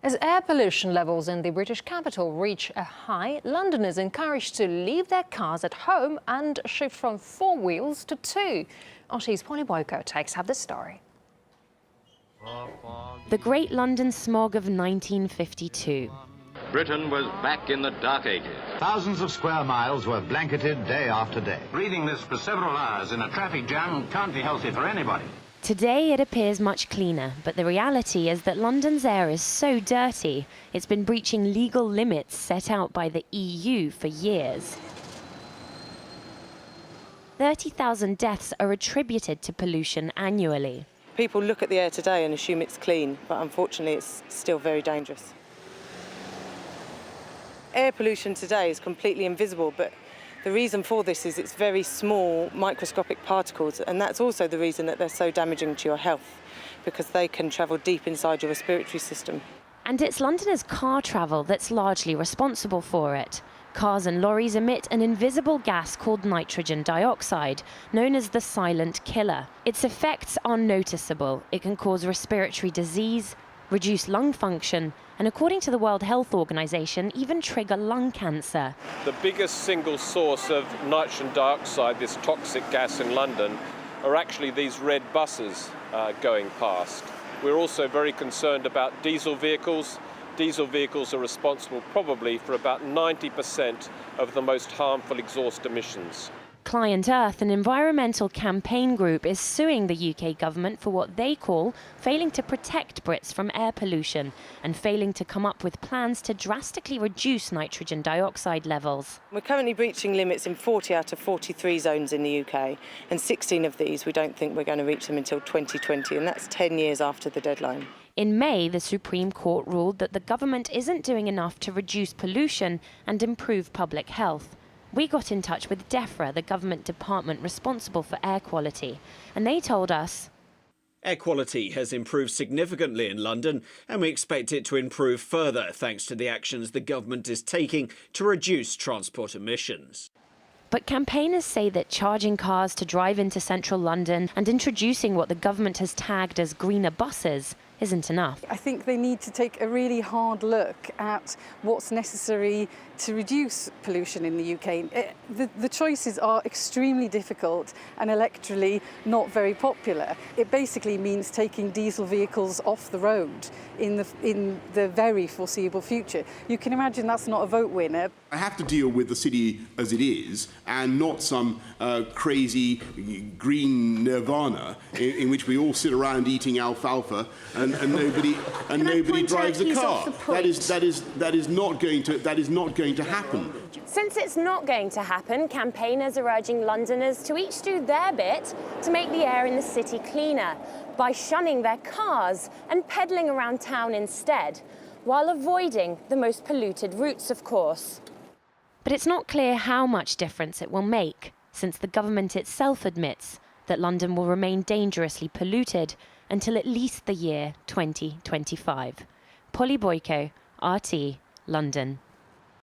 As air pollution levels in the British capital reach a high, London is encouraged to leave their cars at home and shift from 4 wheels to 2. RT's Polly Boiko takes up the story. The Great London Smog of 1952. Britain was back in the Dark Ages. Thousands of square miles were blanketed day after day. Breathing this for several hours in a traffic jam can't be healthy for anybody. Today it appears much cleaner, but the reality is that London's air is so dirty, it's been breaching legal limits set out by the EU for years. 30,000 deaths are attributed to pollution annually. People look at the air today and assume it's clean, but unfortunately it's still very dangerous. Air pollution today is completely invisible, but the reason for this is it's very small microscopic particles, and that's also the reason that they're so damaging to your health, because they can travel deep inside your respiratory system. And it's Londoners' car travel that's largely responsible for it. Cars and lorries emit an invisible gas called nitrogen dioxide, known as the silent killer. Its effects are noticeable. It can cause respiratory disease, reduce lung function, and according to the World Health Organization, even trigger lung cancer. The biggest single source of nitrogen dioxide, this toxic gas in London, are actually these red buses going past. We're also very concerned about diesel vehicles. Diesel vehicles are responsible probably for about 90% of the most harmful exhaust emissions. Client Earth, an environmental campaign group, is suing the UK government for what they call failing to protect Brits from air pollution and failing to come up with plans to drastically reduce nitrogen dioxide levels. We're currently breaching limits in 40 out of 43 zones in the UK, and 16 of these we don't think we're going to reach them until 2020, and that's 10 years after the deadline. In May, the Supreme Court ruled that the government isn't doing enough to reduce pollution and improve public health. We got in touch with DEFRA, the government department responsible for air quality, and they told us air quality has improved significantly in London, and we expect it to improve further thanks to the actions the government is taking to reduce transport emissions. But campaigners say that charging cars to drive into central London and introducing what the government has tagged as greener buses isn't enough. I think they need to take a really hard look at what's necessary to reduce pollution in the UK. The choices are extremely difficult and electorally not very popular. It basically means taking diesel vehicles off the road in the very foreseeable future. You can imagine that's not a vote winner. I have to deal with the city as it is and not some crazy green nirvana in which we all sit around eating alfalfa and nobody drives a car. That is not going to happen. Since it's not going to happen, campaigners are urging Londoners to each do their bit to make the air in the city cleaner by shunning their cars and pedalling around town instead, while avoiding the most polluted routes, of course. But it's not clear how much difference it will make, since the government itself admits that London will remain dangerously polluted until at least the year 2025. Polly Boiko, RT, London.